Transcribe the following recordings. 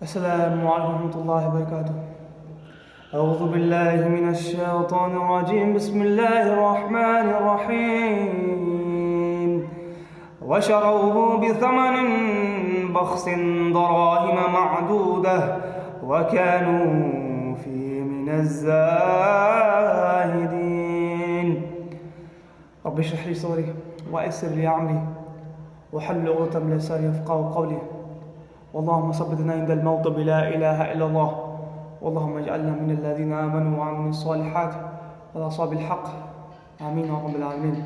अस्सलामु अलैकुम रहमतुल्लाहि व बरकातुहू। अऊज़ु बिल्लाहि मिनश शैतानिर रजीम। बिस्मिल्लाहिर रहमानिर रहीम। वशरौहु बिथमनिन बख्सिन दराहिम मअदूदह व कानू फीहि मिनज़ ज़ाहिदीन। रब्बि इश्रह ली सदरी व यस्सिर ली अमरी वहल्लुल उक़दतम मिन लिसानी यफ़क़हू क़ौली। वल्लाहुम्मा सब्बितना इंदल मौत बिला इलाहा इल्लल्लाह वल्लाहुम्मा इजअलना मिनल लज़ीना आमनू व अमिलुस सालिहात व तवासौ बिल हक़। आमीन या रब्बल आलमीन।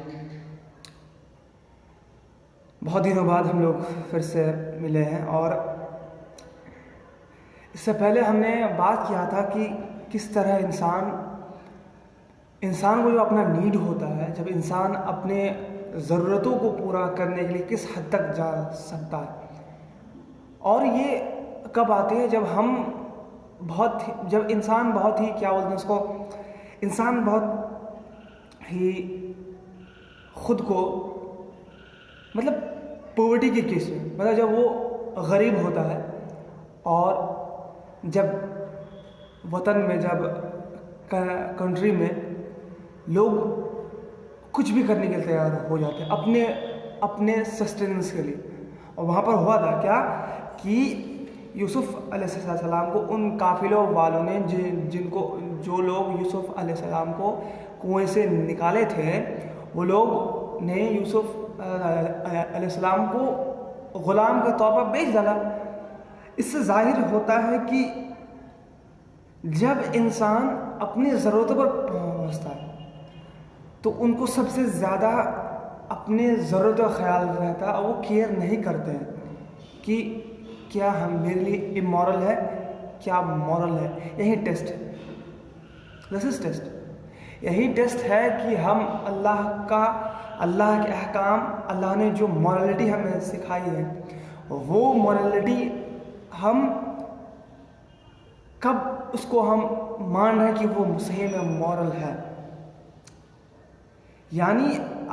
बहुत दिनों बाद हम लोग फिर से मिले हैं और इससे पहले हमने बात किया था कि किस तरह इंसान को जो अपना नीड होता है, जब इंसान अपने ज़रूरतों को पूरा करने के लिए किस हद तक जा सकता है। और ये कब आती है जब इंसान बहुत ही क्या बोलते हैं उसको, इंसान बहुत ही खुद को मतलब पॉवर्टी के केस में, मतलब जब वो गरीब होता है और जब वतन में, जब कंट्री में लोग कुछ भी करने के लिए तैयार हो जाते हैं अपने सस्टेनेंस के लिए। और वहाँ पर हुआ था क्या कि यूसुफ अलैहिस्सलाम को उन काफिलों वालों ने जो लोग यूसुफ अलैहिस्सलाम को कुएं से निकाले थे, वो लोग ने यूसुफ अलैहिस्सलाम को ग़ुलाम के तौर पर बेच डाला। इससे जाहिर होता है कि जब इंसान अपनी ज़रूरतों पर पहुँचता है तो उनको सबसे ज़्यादा अपने ज़रूरत का ख्याल रहता है और वो केयर नहीं करते हैं कि क्या हम मेरे लिए इमोरल है, क्या मॉरल है। यही टेस्ट है, दिस इज टेस्ट। यही टेस्ट है कि हम अल्लाह के अहकाम, अल्लाह ने जो मॉरलिटी हमें सिखाई है, वो मॉरलिटी हम कब उसको हम मान रहे हैं कि वो सही में मॉरल है। यानी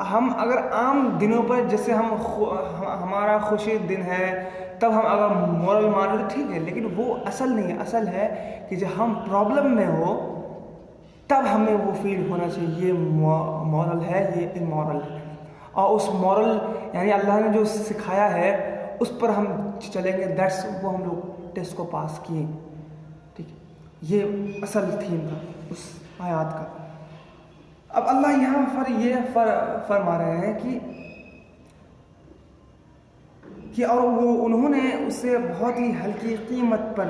हम अगर आम दिनों पर, जैसे हमारा खुशी दिन है, तब हम अगर मॉरल मान रहे तो ठीक है, लेकिन वो असल नहीं है। असल है कि जब हम प्रॉब्लम में हो तब हमें वो फील होना चाहिए ये मॉरल है, ये इमॉरल है। और उस मॉरल यानी अल्लाह ने जो सिखाया है उस पर हम चलेंगे, दैट्स वो हम लोग टेस्ट को पास किए। ठीक है, ये असल थीम था उस आयत का। अब अल्लाह यहाँ पर ये फरमा रहे हैं कि और वो उन्होंने उसे बहुत ही हल्की कीमत पर,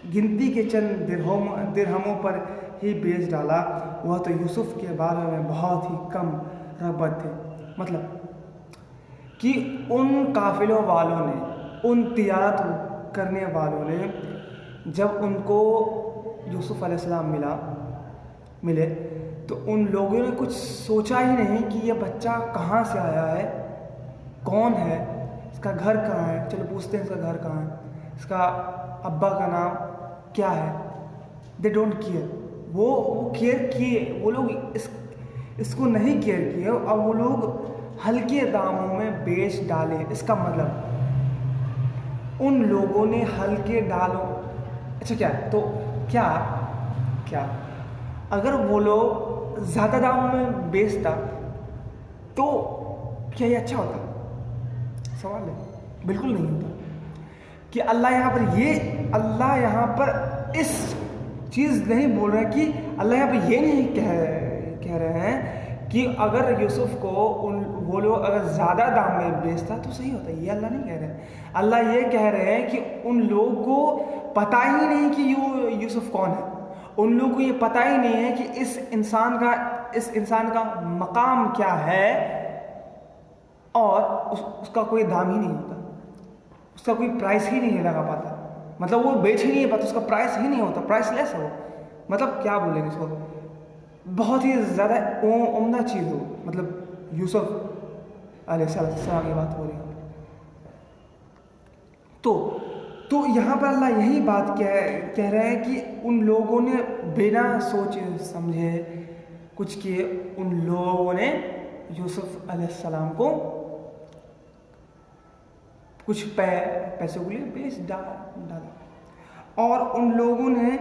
गिनती के चंद दिरहमों पर ही बेच डाला। वह तो यूसुफ के बारे में बहुत ही कम रग़बत थे। मतलब कि उन काफिलों वालों ने, उन तिजारत करने वालों ने, जब उनको यूसुफ अलैहिस्सलाम मिले तो उन लोगों ने कुछ सोचा ही नहीं कि ये बच्चा कहाँ से आया है, कौन है, इसका घर कहाँ है, चलो पूछते हैं इसका घर कहाँ है, इसका अब्बा का नाम क्या है। They don't care. वो केयर किए, वो लोग इसको नहीं केयर किए और वो लोग हल्के दामों में बेच डाले। इसका मतलब उन लोगों ने हल्के डालों, अच्छा क्या तो क्या अगर वो लोग ज़्यादा दामों में बेचता तो क्या ये अच्छा होता? सवाल है, बिल्कुल नहीं होता। कि अल्लाह यहाँ पर इस चीज़ नहीं बोल रहे कि अल्लाह यहाँ पर ये नहीं कह रहे हैं कि अगर यूसुफ को वो लोग अगर ज़्यादा दाम में बेचता तो सही होता। ये अल्लाह नहीं कह रहे हैं। अल्लाह ये कह रहे हैं कि उन लोगों को पता ही नहीं कि यूसुफ कौन है। उन लोगों को ये पता ही नहीं है कि इस इंसान का मकाम क्या है, और उसका कोई दाम ही नहीं होता, उसका कोई प्राइस ही नहीं लगा पाता। मतलब वो बेच ही नहीं पाता, उसका प्राइस ही नहीं होता, प्राइसलेस है वो। मतलब क्या बोलेंगे इसको, बहुत ही ज़्यादा उम्दा चीज़ हो। मतलब यूसुफ अलैहिस्सलाम की बात हो रही है। तो यहाँ पर अल्लाह यही बात कह रहे हैं कि उन लोगों ने बिना सोचे समझे कुछ किए, उन लोगों ने यूसुफ अलैहिस्सलाम को कुछ पैसों के लिए बेच डाला, और उन लोगों ने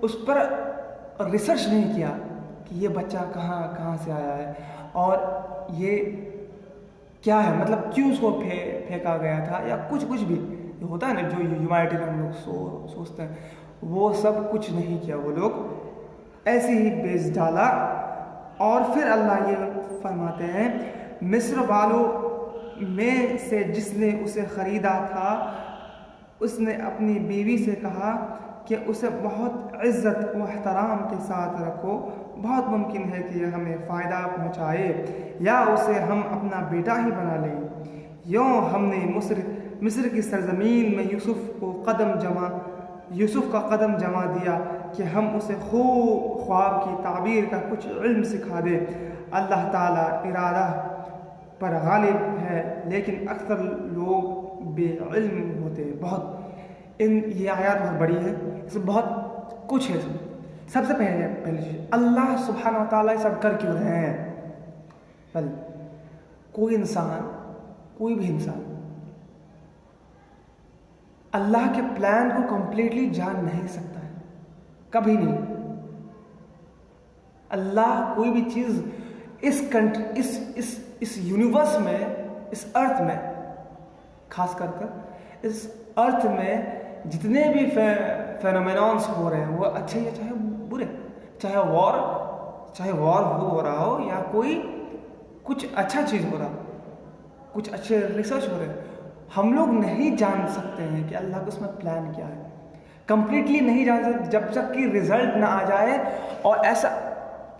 उस पर रिसर्च नहीं किया कि ये बच्चा कहाँ से आया है और ये क्या है, मतलब क्यों उसको फेंका गया था, या कुछ भी होता है ना जो ह्यूमैनिटी में हम लोग सोचते हैं, वो सब कुछ नहीं किया। वो लोग ऐसे ही बेच डाला। और फिर अल्लाह ये फरमाते हैं, मिस्र वालों में से जिसने उसे ख़रीदा था उसने अपनी बीवी से कहा कि उसे बहुत इज़्ज़त व एहतराम के साथ रखो, बहुत मुमकिन है कि यह हमें फ़ायदा पहुँचाए या उसे हम अपना बेटा ही बना लें। यूँ हमने मिस्र की सरज़मीन में यूसुफ़ का कदम जमा दिया कि हम उसे खूब ख्वाब की ताबीर का कुछ इल्म सिखा दे। अल्लाह ताला इरादा पर गालिब है, लेकिन अक्सर लोग बेइल्म होते। ये आयत बहुत बड़ी है, इसमें बहुत कुछ है। सबसे पहली चीज़, अल्लाह सुब्हानहू व तआला सब कर क्यों रहे हैं? कोई भी इंसान अल्लाह के प्लान को कंप्लीटली जान नहीं सकता है, कभी नहीं। अल्लाह कोई भी चीज़ इस यूनिवर्स में, इस अर्थ में, खास कर इस अर्थ में जितने भी फेनोमेनॉन्स हो रहे हैं, वो अच्छे या चाहे बुरे, चाहे वॉर हो रहा हो या कोई कुछ अच्छा चीज़ हो रहा हो, कुछ अच्छे रिसर्च हो रहे हैं, हम लोग नहीं जान सकते हैं कि अल्लाह का उसमें प्लान क्या है। कंप्लीटली नहीं जान सकते जब तक कि रिजल्ट ना आ जाए।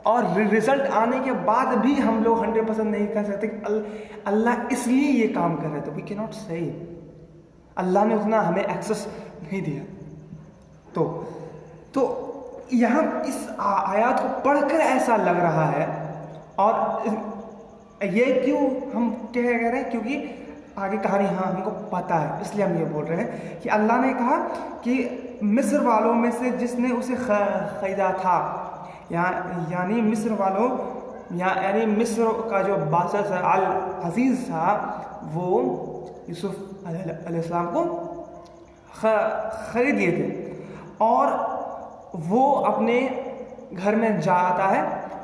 और रिजल्ट आने के बाद भी हम लोग 100% नहीं कह सकते कि अल्लाह इसलिए ये काम कर रहे थे। वी कैन नॉट से। अल्लाह ने उतना हमें एक्सेस नहीं दिया। तो यहाँ इस आयत को पढ़कर ऐसा लग रहा है, और ये क्यों हम कह रहे हैं, क्योंकि आगे कहानी हमको पता है, इसलिए हम ये बोल रहे हैं कि अल्लाह ने कहा कि मिस्र वालों में से जिसने उसे खरीदा था, यानी मिस्र वालों, यानी मिस्र का जो बादशाह अल अजीज़ था, वो यूसुफ अलैहिस्सलाम को खरीद लिए थे। और वो अपने घर में जाता है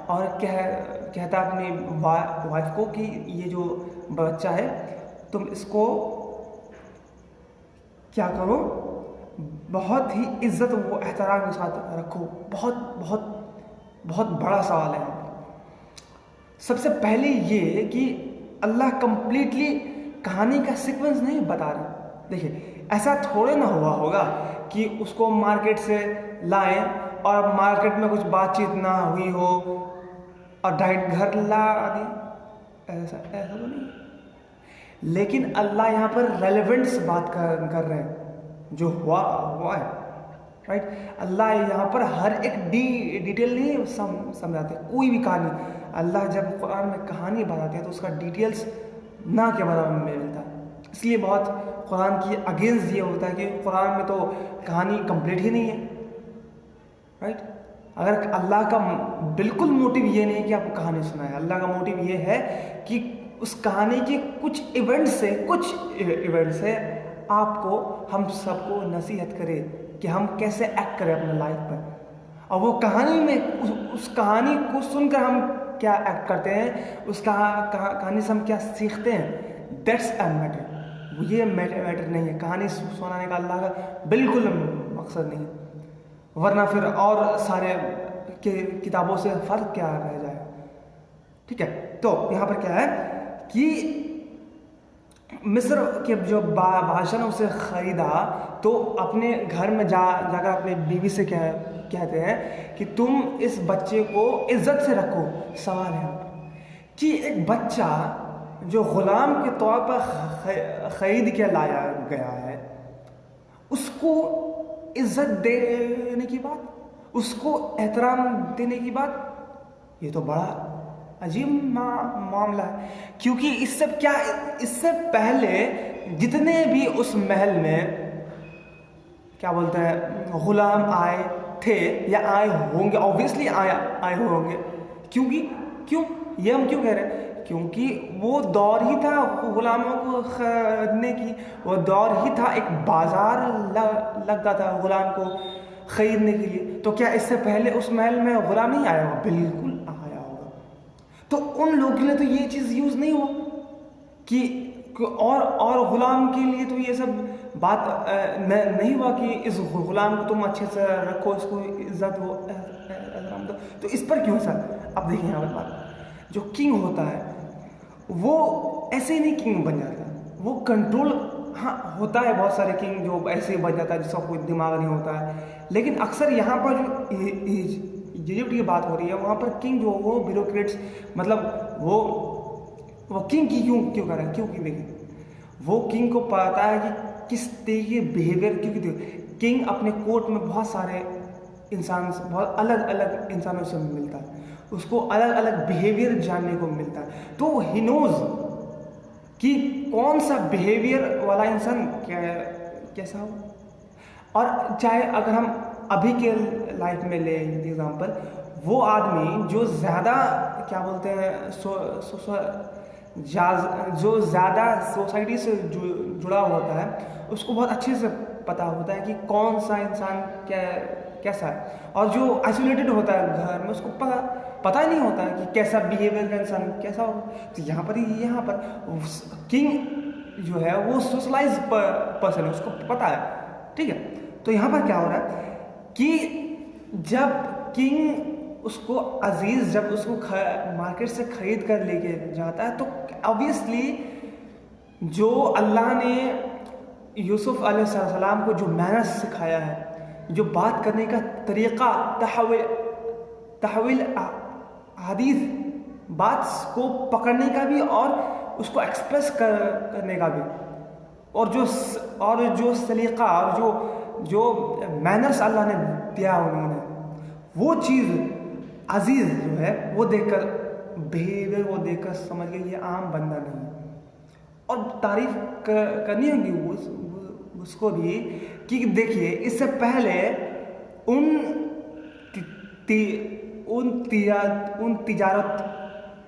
और कहता है अपनी वाइफ को कि ये जो बच्चा है, तुम इसको क्या करो, बहुत ही इज्जत व एहतराम के साथ रखो। बहुत बड़ा सवाल है। सबसे पहले ये कि अल्लाह कंप्लीटली कहानी का सीक्वेंस नहीं बता रहे। देखिए, ऐसा थोड़े ना हुआ होगा कि उसको मार्केट से लाएं और मार्केट में कुछ बातचीत ना हुई हो और डायरेक्ट घर ला दी, ऐसा तो नहीं। लेकिन अल्लाह यहाँ पर रेलेवेंट्स बात कर रहे हैं, जो हुआ है, राइट। अल्लाह यहाँ पर हर एक डिटेल नहीं समझाते। कोई भी कहानी अल्लाह जब कुरान में कहानी बताते हैं तो उसका डिटेल्स ना के बराबर में मिलता है। इसलिए बहुत कुरान की अगेंस्ट ये होता है कि कुरान में तो कहानी कंप्लीट ही नहीं है, राइट। अगर अल्लाह का बिल्कुल मोटिव ये नहीं कि आपको कहानी सुनाए, अल्लाह का मोटिव ये है कि उस कहानी के कुछ इवेंट से आपको, हम सबको नसीहत करे कि हम कैसे एक्ट करें अपने लाइफ पर। और वो कहानी में उस कहानी को सुनकर हम क्या एक्ट करते हैं, उस कहानी से हम क्या सीखते हैं, दैट्स अ मैटर। ये मैटर नहीं है। कहानी सुनाने का अल्लाह का बिल्कुल मकसद नहीं है, वरना फिर और सारे किताबों से फ़र्क क्या रह जाए। ठीक है, तो यहाँ पर क्या है कि मिस्र के जो बादशाह ने उसे ख़रीदा, तो अपने घर में जाकर अपने बीवी से कहते हैं कि तुम इस बच्चे को इज्जत से रखो। सवाल है कि एक बच्चा जो ग़ुलाम के तौर पर ख़रीद के लाया गया है, उसको इज्जत देने की बात, उसको एहतराम देने की बात, ये तो बड़ा अजीब मामला है। क्योंकि इससे पहले जितने भी उस महल में क्या बोलते हैं गुलाम आए थे या आए होंगे, ऑब्वियसली आए होंगे। क्यों ये हम क्यों कह रहे हैं? क्योंकि वो दौर ही था गुलामों को खरीदने की, वो दौर ही था, एक बाजार लगता था गुलाम को खरीदने के लिए। तो क्या इससे पहले उस महल में गुलाम नहीं आया होगा? बिल्कुल आया होगा। तो उन लोगों के लिए तो ये चीज़ यूज़ नहीं हुआ कि और गुलाम के लिए तो ये सब बात नहीं हुआ कि इस गुलाम को तुम अच्छे से रखो, इसको इज्जत हो, एहतराम दो। तो इस पर क्यों सर? अब देखिए यहाँ पर बात, जो किंग होता है वो ऐसे ही नहीं किंग बन जाता, वो कंट्रोल, हाँ होता है बहुत सारे किंग जो ऐसे ही बन जाता है जिसका कोई दिमाग नहीं होता है, लेकिन अक्सर यहाँ पर जो इजिप्ट की बात हो रही है वहाँ पर किंग जो वो ब्यूरोक्रेट्स, मतलब वो किंग की क्यों कर रहा है? क्योंकि देखिए वो किंग को पता है कि किस तरीके के बिहेवियर, क्योंकि देखिए किंग अपने कोर्ट में बहुत सारे इंसान से, बहुत अलग अलग इंसानों से मिलता है, उसको अलग अलग बिहेवियर जानने को मिलता है, तो ही नोज कि कौन सा बिहेवियर वाला इंसान कैसा हो। और चाहे अगर हम अभी के लाइफ में ले एग्जाम्पल, वो आदमी जो ज़्यादा क्या बोलते हैं जो ज़्यादा सोसाइटी से जुड़ा होता है, उसको बहुत अच्छे से पता होता है कि कौन सा इंसान कैसा है, और जो आइसोलेटेड होता है घर में उसको पता ही नहीं होता है कि कैसा बिहेवियर का इंसान कैसा हो। तो यहाँ पर किंग जो है वो सोशलाइज पर्सन है, उसको पता है, ठीक है। तो यहाँ पर क्या हो रहा है कि जब किंग उसको अजीज जब उसको मार्केट से खरीद कर लेके जाता है, तो ऑब्वियसली जो अल्लाह ने यूसुफ अलैहिस्सलाम को जो मैनर्स सिखाया है, जो बात करने का तरीक़ा, तहवील हदीस, बात को पकड़ने का भी और उसको एक्सप्रेस करने का भी, और जो सलीक़ा और जो मैनर्स अल्लाह ने दिया उन्होंने, वो चीज़ अजीज़ जो है वो देखकर, बिहेवियर वो देखकर समझ गए ये आम बंदा नहीं है, और तारीफ करनी होगी उसको भी कि देखिए इससे पहले उन तिजारत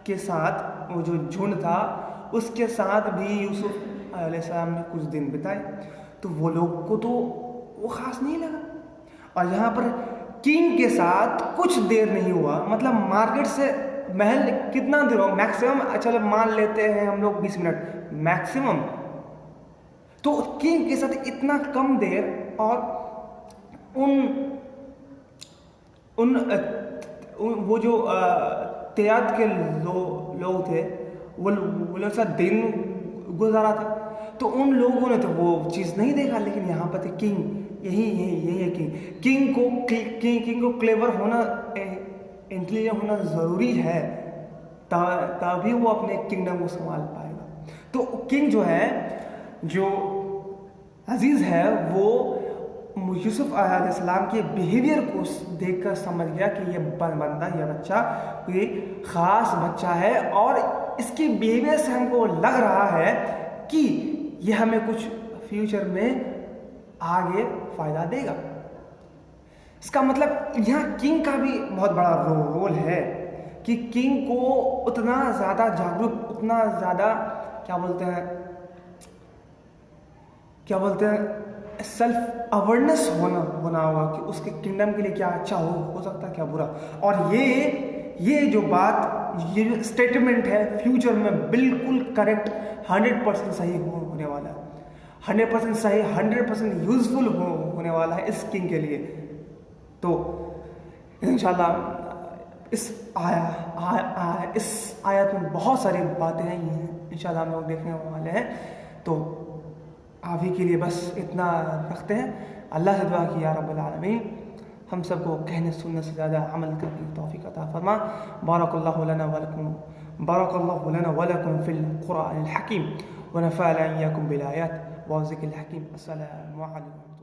के साथ वो जो झुंड था उसके साथ भी यूसुफ अलैहिस्सलाम ने कुछ दिन बिताए, तो वो लोग को तो वो ख़ास नहीं लगा। और यहाँ पर किंग के साथ कुछ देर नहीं हुआ, मतलब मार्केट से महल कितना देर हो, मैक्सिमम चलो मान लेते हैं हम लोग 20 मिनट मैक्सिमम, तो किंग के साथ इतना कम देर, और वो जो तैयार के लोग थे वो लोग साथ दिन गुजारा था, तो उन लोगों ने तो वो चीज़ नहीं देखा। लेकिन यहाँ पर थे किंग, यही है किंग को क्लेवर होना, इंटेलिजेंट होना ज़रूरी है, तभी वो अपने किंगडम को संभाल पाएगा। तो किंग जो है, जो अजीज़ है, वो यूसुफ अलैहिस्सलाम के बिहेवियर को देखकर समझ गया कि ये बंदा, ये बच्चा कोई ख़ास बच्चा है, और इसके बिहेवियर से हमको लग रहा है कि ये हमें कुछ फ्यूचर में आगे फ़ायदा देगा। इसका मतलब यहाँ किंग का भी बहुत बड़ा रोल है कि किंग को उतना ज़्यादा जागरूक, उतना ज़्यादा क्या बोलते हैं सेल्फ अवेयरनेस होना होगा कि उसके किंगडम के लिए क्या अच्छा हो सकता है, क्या बुरा। और ये जो बात, ये जो स्टेटमेंट है फ्यूचर में बिल्कुल करेक्ट, 100% सही होने वाला है, 100% सही, 100% यूजफुल होने वाला है इस किंग के लिए। तो इंशाल्लाह इस आयत में बहुत सारी बातें हैं, इंशाल्लाह हम लोग देखने वाले हैं। तो अभी के लिए बस इतना रखते हैं। अल्लाह से दुआ की या रब्बल आलमीन हम सबको कहने सुनने से ज़्यादा अमल करने की तौफीक अता फरमा। बारकल्लाहु लना व लकुम फिल कुरानिल हकीम व नफ़अनी इय्याकुम बिल आयात व ज़िक्रिल हकीम। अस्सलामु अलैकुम।